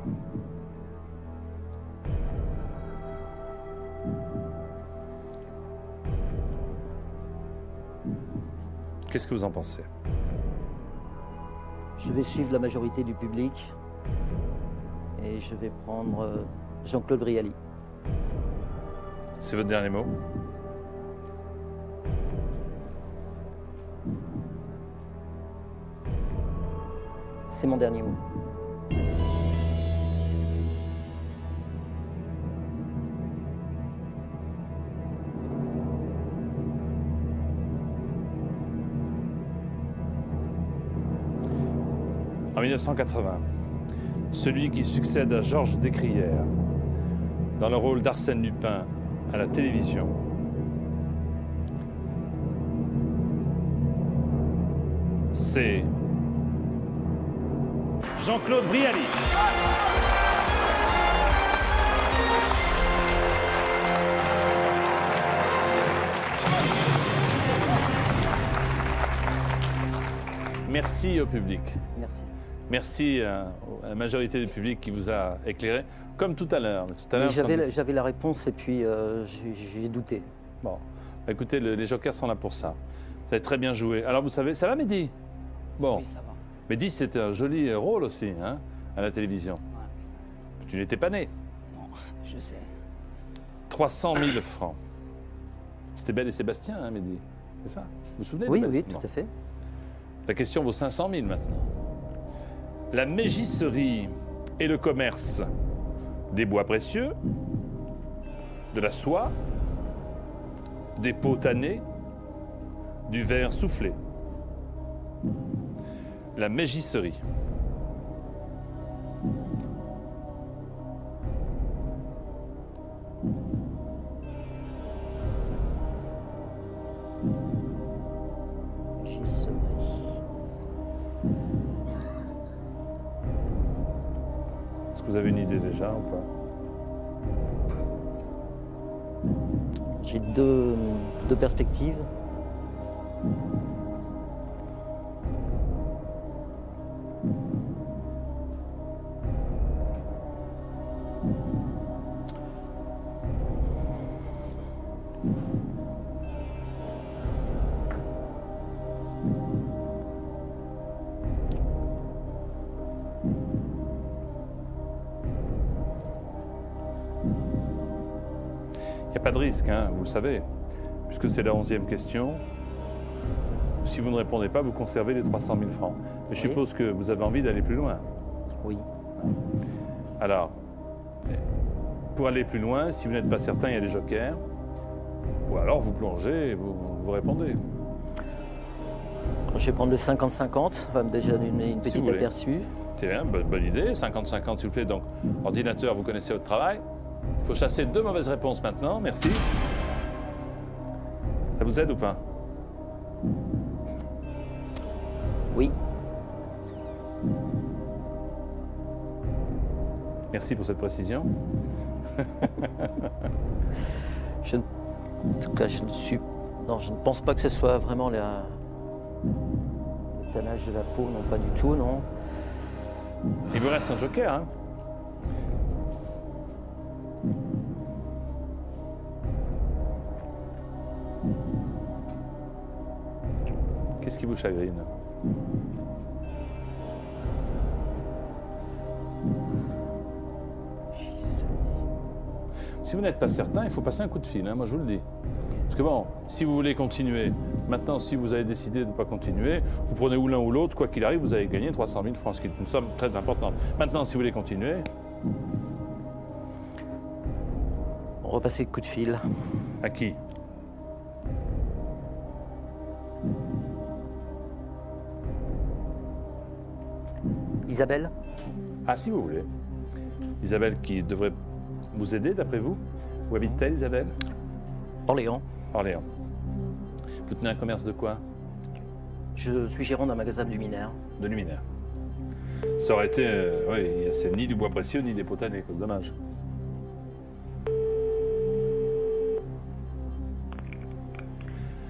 Qu'est-ce que vous en pensez? Je vais suivre la majorité du public et je vais prendre Jean-Claude Brialy. C'est votre dernier mot? C'est mon dernier mot. En 1980, celui qui succède à Georges Descrières dans le rôle d'Arsène Lupin à la télévision, c'est Jean-Claude Brialy. Merci au public. Merci. Merci à la majorité du public qui vous a éclairé, comme tout à l'heure. J'avais la réponse et puis j'ai douté. Bon, écoutez, les jokers sont là pour ça. Vous avez très bien joué. Alors vous savez, ça va Mehdi? Bon, Oui, ça va. Mehdi c'était un joli rôle aussi, hein, à la télévision. Ouais. Tu n'étais pas né. Non, je sais. 300 000 francs. C'était Belle et Sébastien, hein, Mehdi? C'est ça? Vous vous souvenez de Oui, Belle et oui, Sébastien? tout à fait. La question vaut 500 000 maintenant. La mégisserie est le commerce des bois précieux, de la soie, des peaux tannées, du verre soufflé. La mégisserie. Mégisserie. Est-ce que vous avez une idée déjà ou pas? J'ai deux perspectives. Il n'y a pas de risque, hein, vous le savez, puisque c'est la 11e question. Si vous ne répondez pas, vous conservez les 300 000 francs. Mais je Oui. suppose que vous avez envie d'aller plus loin. Oui. Alors, pour aller plus loin, si vous n'êtes pas certain, il y a des jokers. Ou alors vous plongez et vous répondez. Je vais prendre le 50-50, ça va me déjà donner une Si petite vous voulez. aperçu. C'est bien, bonne idée. 50-50, s'il vous plaît. Donc, ordinateur, vous connaissez votre travail. Il faut chasser 2 mauvaises réponses maintenant. Merci. Ça vous aide ou pas? Oui. Merci pour cette précision. En tout cas, je ne pense pas que ce soit vraiment le tannage de la peau, non, pas du tout, non. Il vous reste un joker, hein? Qu'est-ce qui vous chagrine? Si vous n'êtes pas certain, il faut passer un coup de fil, hein, moi je vous le dis. Parce que bon, si vous voulez continuer, maintenant si vous avez décidé de ne pas continuer, vous prenez ou l'un ou l'autre, quoi qu'il arrive, vous allez gagner 300 000 francs, ce qui est une somme très importante. Maintenant, si vous voulez continuer, On va passer le coup de fil. à qui? Isabelle? Ah, si vous voulez. Isabelle qui devrait vous aider, d'après vous? Où habite-t-elle, Isabelle? Orléans. Orléans. Vous tenez un commerce de quoi? Je suis gérant d'un magasin de luminaires. De luminaire. Ça aurait été... oui, c'est ni du bois précieux, ni des pots tannés, c'est dommage.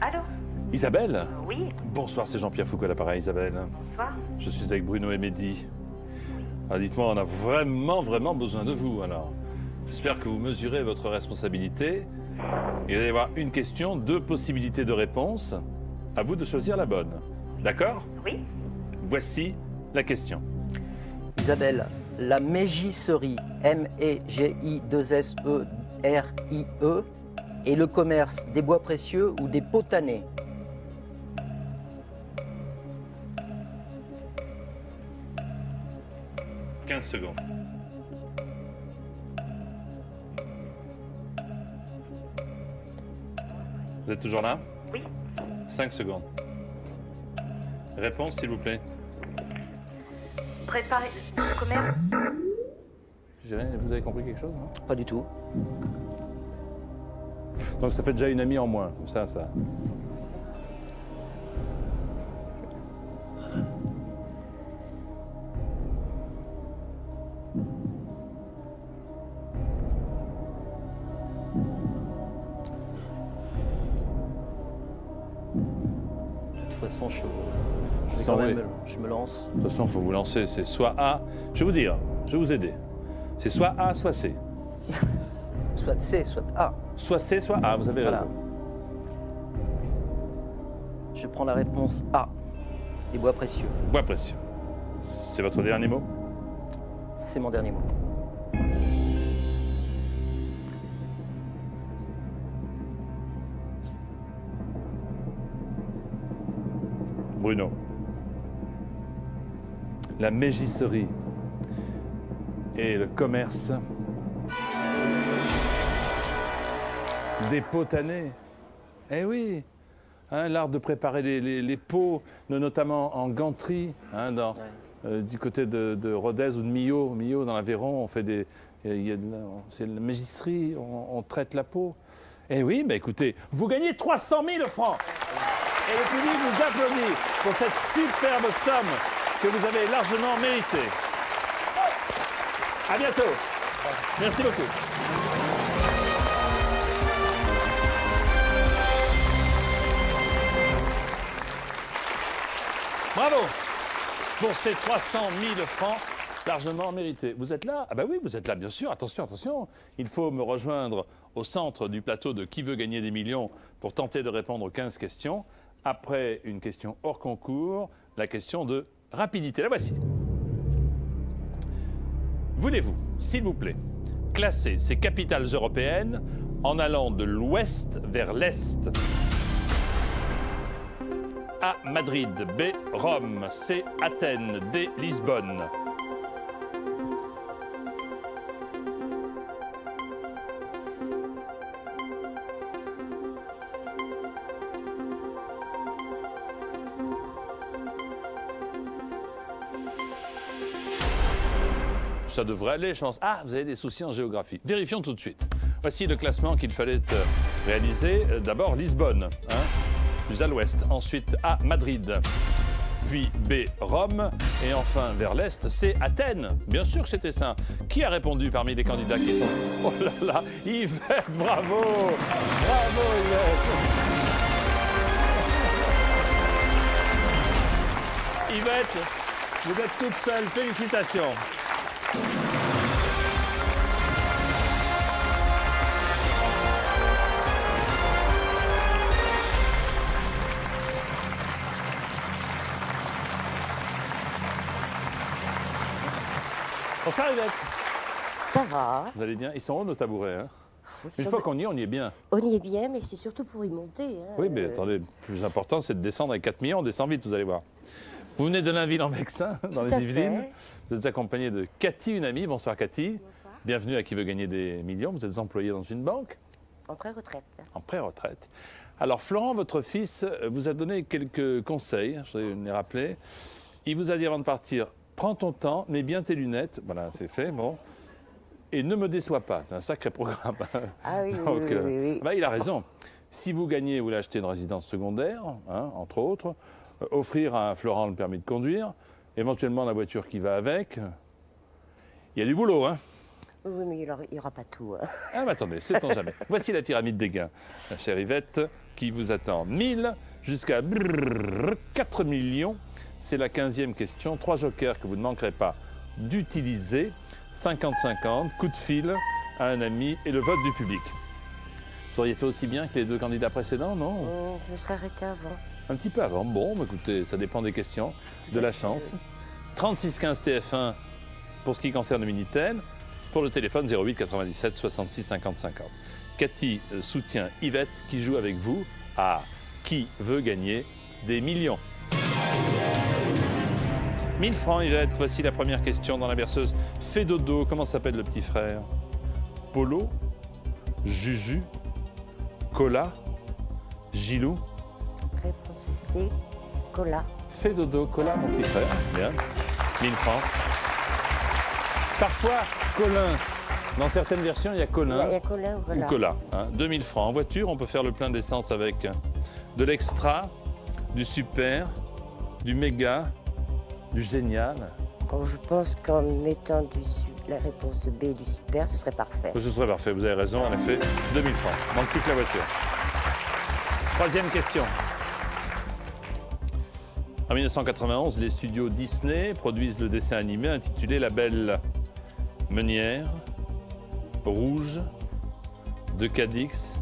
Allô? Isabelle? Oui, Bonsoir, c'est Jean-Pierre Foucault à l'appareil, Isabelle. bonsoir. Je suis avec Bruno et Mehdi. Alors dites-moi, on a vraiment besoin de vous, alors. J'espère que vous mesurez votre responsabilité. Il va y avoir une question, 2 possibilités de réponse. À vous de choisir la bonne. D'accord? Oui, Voici la question. Isabelle, la mégisserie, M-E-G-I-2-S-E-R-I-E, est le commerce des bois précieux ou des pots tannés? « 15 secondes. Vous êtes toujours là? oui. 5 secondes. Réponse, s'il vous plaît. Préparez le commerce. Vous avez compris quelque chose, non? Pas du tout. Donc ça fait déjà une amie en moins, comme ça. De toute façon, je Quand même, je me lance. De toute façon, il faut vous lancer. C'est soit A. Je vais vous dire, je vais vous aider. C'est soit A, soit C. Soit C, soit A. Soit C, soit A. Vous avez Voilà. raison. Je prends la réponse A. Les bois précieux. Bois précieux. C'est votre dernier mot? C'est mon dernier mot. Bruno. La mégisserie et le commerce des pots tannés. Eh oui, hein, l'art de préparer les pots, notamment en ganterie, hein, du côté de Rodez ou de Millau. Millau, dans l'Aveyron, on fait des... C'est la mégisserie, on traite la peau. Eh oui, bah écoutez, vous gagnez 300 000 francs. Et le public vous applaudit pour cette superbe somme que vous avez largement méritée. À bientôt. Merci beaucoup. Bravo pour ces 300 000 francs largement mérités. Vous êtes là? Ah bah oui, vous êtes là, bien sûr. Attention, attention. Il faut me rejoindre au centre du plateau de Qui veut gagner des millions pour tenter de répondre aux 15 questions. Après une question hors concours, la question de rapidité. La voici. Voulez-vous, s'il vous plaît, classer ces capitales européennes en allant de l'ouest vers l'est? A. Madrid. B. Rome. C. Athènes. D. Lisbonne. Ça devrait aller, je pense. Ah, vous avez des soucis en géographie. Vérifions tout de suite. Voici le classement qu'il fallait réaliser. D'abord, Lisbonne, hein, plus à l'ouest. Ensuite, A, Madrid. Puis B, Rome. Et enfin, vers l'est, C, Athènes. Bien sûr que c'était ça. Qui a répondu parmi les candidats qui sont... Oh là là, Yvette, bravo! Bravo, Yvette! Yvette, vous êtes toute seule. Félicitations. Bonsoir Yvette. Ça va. Vous allez bien? Ils sont hauts nos tabourets, hein? Oui, Une fois qu'on y est, on y est bien. On y est bien, mais c'est surtout pour y monter. Hein. Oui, mais attendez, le plus important, c'est de descendre avec 4 millions. On descend vite, vous allez voir. Vous venez de Nainville-en-Vexin, dans Tout les à Yvelines. fait. Vous êtes accompagné de Cathy, une amie. Bonsoir Cathy. Bonsoir. Bienvenue à Qui veut gagner des millions. Vous êtes employée dans une banque, En pré-retraite. en pré-retraite. Alors Florent, votre fils, vous a donné quelques conseils, je vais les rappeler. Il vous a dit avant de partir, prends ton temps, mets bien tes lunettes. Voilà, c'est fait, bon. Et ne me déçois pas, c'est un sacré programme. Ah oui, Donc, oui, oui, oui. bah, il a raison. Si vous gagnez, vous voulez acheter une résidence secondaire, hein, entre autres, offrir à Florent le permis de conduire, éventuellement la voiture qui va avec. Il y a du boulot, hein? Oui, mais il n'y aura pas tout. Hein. Ah, mais attendez, sait-on jamais. Voici la pyramide des gains, la chère Yvette, qui vous attend 1000 jusqu'à 4 millions. C'est la 15e question. 3 jokers que vous ne manquerez pas d'utiliser. 50-50, coup de fil à un ami et le vote du public. Vous auriez fait aussi bien que les 2 candidats précédents, non? Je me serais arrêtée avant. Un petit peu avant. Bon, bah, écoutez, ça dépend des questions, de la chance. 3615 TF1 pour ce qui concerne le Minitel. Pour le téléphone 08 97 66 50 50. Cathy soutient Yvette qui joue avec vous à Qui veut gagner des millions. 1000 francs Yvette, voici la première question dans la berceuse. Fais dodo, comment s'appelle le petit frère? Polo, Juju, Cola, Gilou. Réponse C, Cola. Fais dodo, Cola, mon petit frère. Bien. 1000 francs. Parfois, Colin. Dans certaines versions, il y a Colin. Il y a Cola ou Cola. Ou Cola. Hein. 2000 francs. En voiture, on peut faire le plein d'essence avec de l'extra, du super, du méga, du génial. Bon, je pense qu'en mettant la réponse B du super, ce serait parfait. Ce serait parfait, vous avez raison, en effet. 2000 francs. Manque plus que la voiture. 3e question. 1991, les studios Disney produisent le dessin animé intitulé La Belle Meunière, Rouge, De Cadix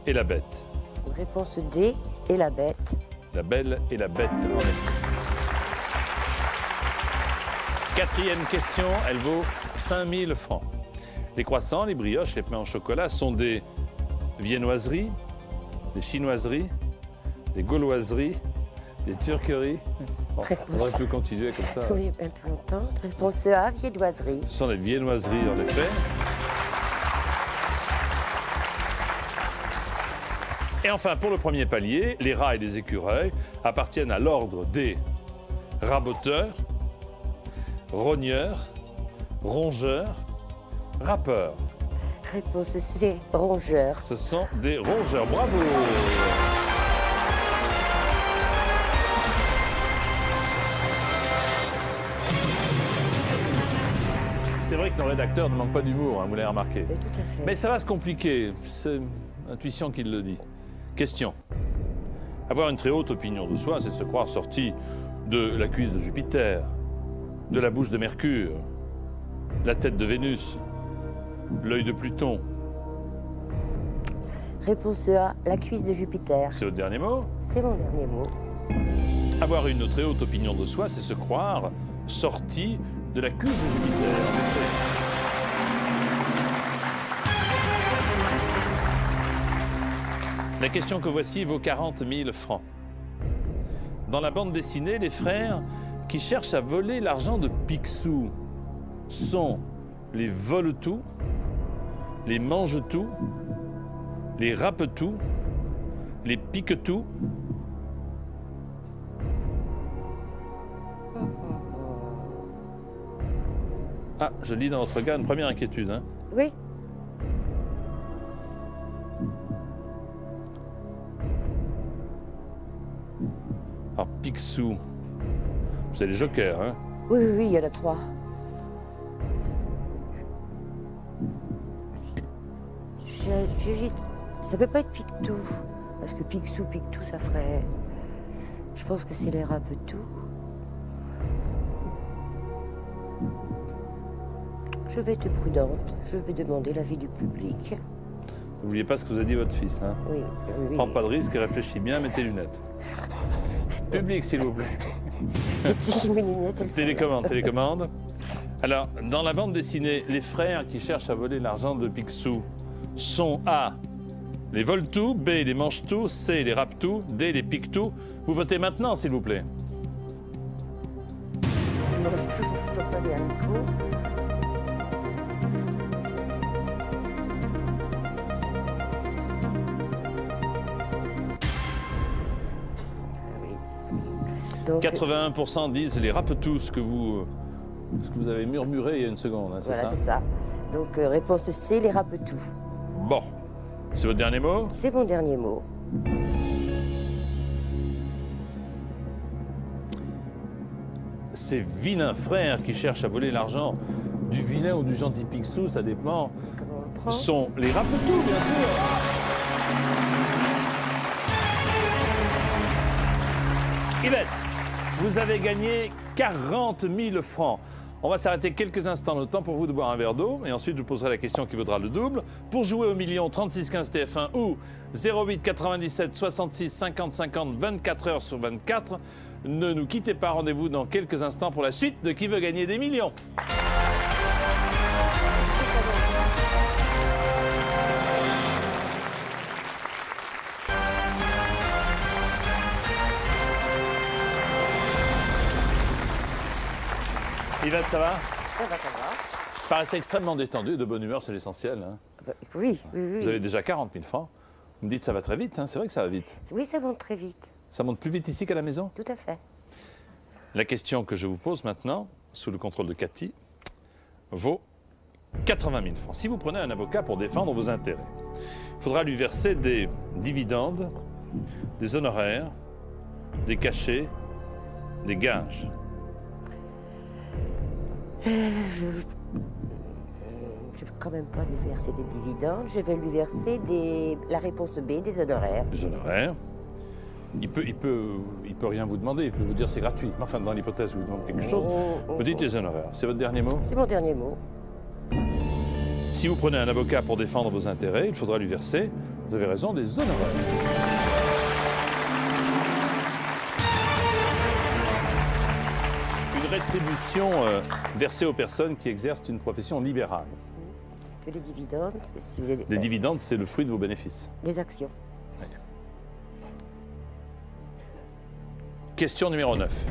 et la Bête. Réponse D et la Bête. La Belle et la Bête, en effet. Quatrième question, elle vaut 5000 francs. Les croissants, les brioches, les pains au chocolat sont des viennoiseries, des chinoiseries, des gauloiseries, des turqueries. Bon, on aurait pu continuer comme ça. Oui, un peu longtemps. Réponse A, viennoiserie. Ce sont des viennoiseries, en effet. Et enfin, pour le premier palier, les rats et les écureuils appartiennent à l'ordre des raboteurs, rogneurs, rongeurs, rappeurs. Réponse C, rongeur. Ce sont des rongeurs. Bravo! C'est vrai que nos rédacteurs ne manquent pas d'humour, hein, vous l'avez remarqué. Tout à fait. Mais ça va se compliquer, c'est l'intuition qui le dit. Question. Avoir une très haute opinion de soi, c'est se croire sorti de la cuisse de Jupiter, de la bouche de Mercure, la tête de Vénus, l'œil de Pluton. Réponse A, la cuisse de Jupiter. C'est votre dernier mot? C'est mon dernier mot. Avoir une très haute opinion de soi, c'est se croire sorti de la cuisse de Jupiter. En effet. La question que voici vaut 40 000 francs. Dans la bande dessinée, les frères qui cherchent à voler l'argent de Picsou sont les vole-tout, les mange-tout, les rappe-tout, les pique-tout. Ah, je lis dans votre regard une première inquiétude. Hein. Oui. Alors, Picsou, c'est les jokers, hein? Oui, oui, oui, il y en a 3. J'hésite. Ça peut pas être Pictou. Parce que Picsou, Pictou, ça ferait... Je pense que c'est les Rapetou. Je vais être prudente. Je vais demander l'avis du public. N'oubliez pas ce que vous a dit votre fils. Hein. Oui, oui, oui. Prends pas de risque et réfléchis bien, mets tes lunettes. Public, s'il vous plaît. J'ai mes lunettes, elles sont là. Télécommande, télécommande. Alors, dans la bande dessinée, les frères qui cherchent à voler l'argent de Picsou sont A, les vole-tout, B, les mange-tout, C, les rappe-tout, D, les pique-tout. Vous votez maintenant, s'il vous plaît. Je mange tout, je peux pas aller à l'écho. Donc, 81% disent les rappe-tout, ce que vous avez murmuré il y a une seconde, hein, c'est voilà, ça? c'est ça. Donc, réponse C, les Rapetou. Bon, c'est votre dernier mot? C'est mon dernier mot. Ces vilains frères qui cherchent à voler l'argent du vilain ou du gentil Picsou, ça dépend, Comment on le prend? sont les rappe-tout, bien sûr. Yvette, vous avez gagné 40 000 francs. On va s'arrêter quelques instants, le temps pour vous de boire un verre d'eau, et ensuite je vous poserai la question qui vaudra le double. Pour jouer au million, 36 15 TF1 ou 08 97 66 50 50 24 heures sur 24. Ne nous quittez pas, rendez-vous dans quelques instants pour la suite de Qui veut gagner des millions. Yvette, ça va? Ça va, ça va. Paraissez extrêmement détendu, de bonne humeur, c'est l'essentiel. Hein. Bah, oui, oui, oui. Vous avez déjà 40 000 francs. Vous me dites ça va très vite, hein. C'est vrai que ça va vite. Oui, ça monte très vite. Ça monte plus vite ici qu'à la maison? Tout à fait. La question que je vous pose maintenant, sous le contrôle de Cathy, vaut 80 000 francs. Si vous prenez un avocat pour défendre vos intérêts, il faudra lui verser des dividendes, des honoraires, des cachets, des gages. Je ne vais quand même pas lui verser des dividendes. Je vais lui verser la réponse B, des honoraires. Des honoraires. il peut rien vous demander, il peut vous dire c'est gratuit. Enfin, dans l'hypothèse où il vous demande quelque chose, vous dites les honoraires. C'est votre dernier mot? C'est mon dernier mot. Si vous prenez un avocat pour défendre vos intérêts, il faudra lui verser, vous avez raison, des honoraires. Une rétribution versée aux personnes qui exercent une profession libérale. Que les dividendes, si vous voulez... Les dividendes, c'est le fruit de vos bénéfices. Des actions. Oui. Question numéro 9.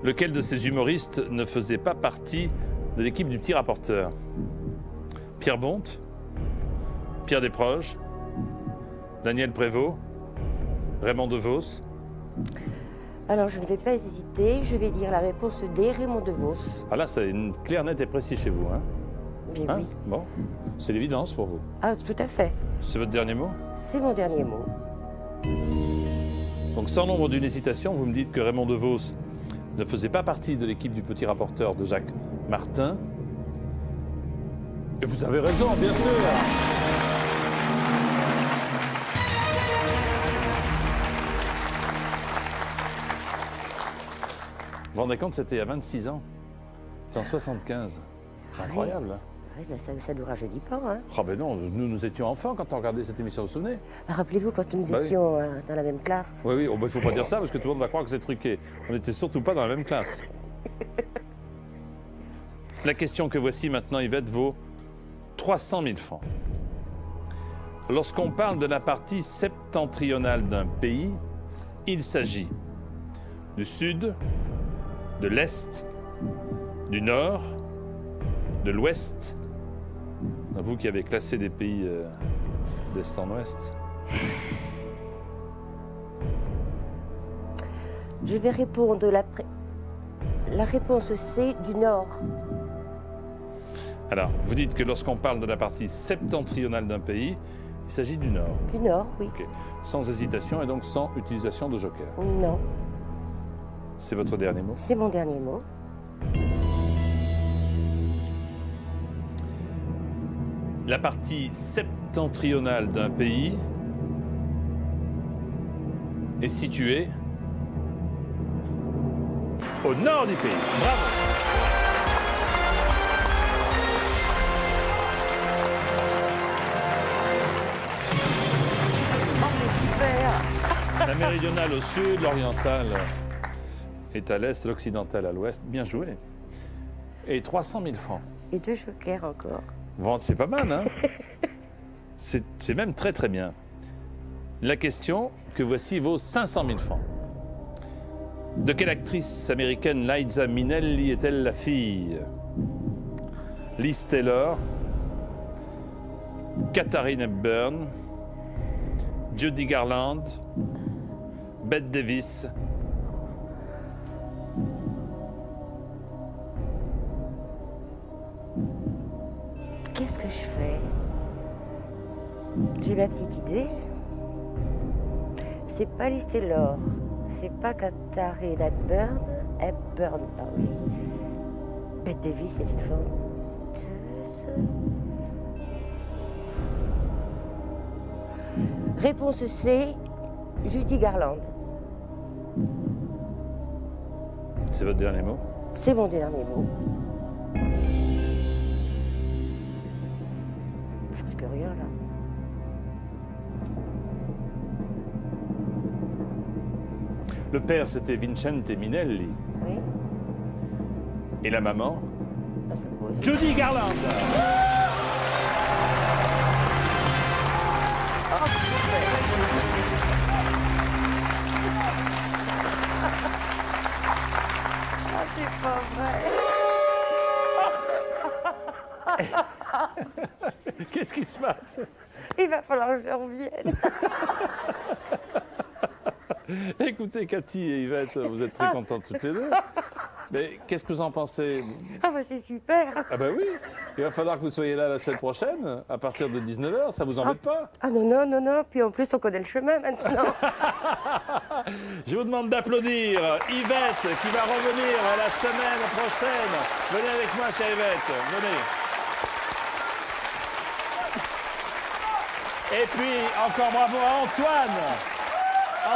Lequel de ces humoristes ne faisait pas partie de l'équipe du petit rapporteur? Pierre Bonte, Pierre Desproges, Daniel Prévost, Raymond DeVos. Alors, je ne vais pas hésiter, je vais dire la réponse D, Raymond DeVos. Ah là, c'est une claire, nette et précis chez vous, hein? Bien Hein? oui. Bon, c'est l'évidence pour vous. Ah, tout à fait. C'est votre dernier mot? C'est mon dernier mot. Donc, sans nombre d'une hésitation, vous me dites que Raymond DeVos ne faisait pas partie de l'équipe du petit rapporteur de Jacques Martin. Et vous avez raison, bien sûr. Vous vous rendez compte, c'était il y a 26 ans. C'est en 75. C'est incroyable. Hein? Oui, mais ça ne nous rajeunit pas. Hein. Ah ben non, nous étions enfants quand on regardait cette émission, vous vous souvenez? Rappelez-vous quand nous Bah oui. étions dans la même classe. Oui, oui, il ne faut pas dire ça parce que tout le monde va croire que c'est truqué. On n'était surtout pas dans la même classe. La question que voici maintenant, Yvette, vaut 300 000 francs. Lorsqu'on parle de la partie septentrionale d'un pays, il s'agit du sud, de l'est, du nord, de l'ouest. Vous qui avez classé des pays d'est en ouest. Je vais répondre la réponse C, du nord. Alors, vous dites que lorsqu'on parle de la partie septentrionale d'un pays, il s'agit du nord. Du nord, oui. Ok. Sans hésitation et donc sans utilisation de joker. Non, C'est votre dernier mot? c'est mon dernier mot. La partie septentrionale d'un pays est située au nord du pays. Bravo! Oh, c'est super! La méridionale au sud, l'orientale est à l'est, l'occidentale à l'ouest. Bien joué. Et 300 000 francs. Et 2 jokers encore. Bon, c'est pas mal, hein? C'est même très très bien. La question que voici vaut 500 000 francs. De quelle actrice américaine Liza Minnelli est-elle la fille? Liz Taylor, Katharine Hepburn, Judy Garland, Bette Davis. Qu'est-ce que je fais? J'ai ma petite idée. C'est pas Liz Taylor, c'est pas Katharine Hepburn. Hepburn, ah oui. Bette Davis, c'est une chanteuse. Réponse C, Judy Garland. C'est votre dernier mot? C'est mon dernier mot. Je risque rien là. Le père, c'était Vincente Minnelli. Oui. Et la maman, Ah, ça pourrait être- Judy Garland. Ah, c'est pas vrai. Qu'est-ce qui se passe? Il va falloir que je revienne. Écoutez, Cathy et Yvette, vous êtes très contentes toutes les deux. Mais qu'est-ce que vous en pensez? Ah, bah c'est super. Ah ben oui, il va falloir que vous soyez là la semaine prochaine, à partir de 19h, ça vous embête pas? Ah non, non, non, non. Puis en plus, on connaît le chemin maintenant. Je vous demande d'applaudir Yvette qui va revenir la semaine prochaine. Venez avec moi, chère Yvette, venez. Et puis, encore bravo à Antoine.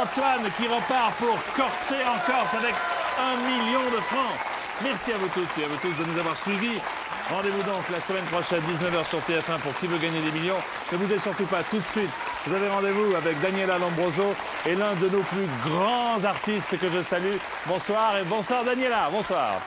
Antoine qui repart pour Corté en Corse avec 1 million de francs. Merci à vous toutes et à vous tous de nous avoir suivis. Rendez-vous donc la semaine prochaine, 19h sur TF1 pour Qui veut gagner des millions. Ne bougez surtout pas tout de suite. Vous avez rendez-vous avec Daniela Lombroso et l'un de nos plus grands artistes que je salue. Bonsoir et bonsoir Daniela. Bonsoir.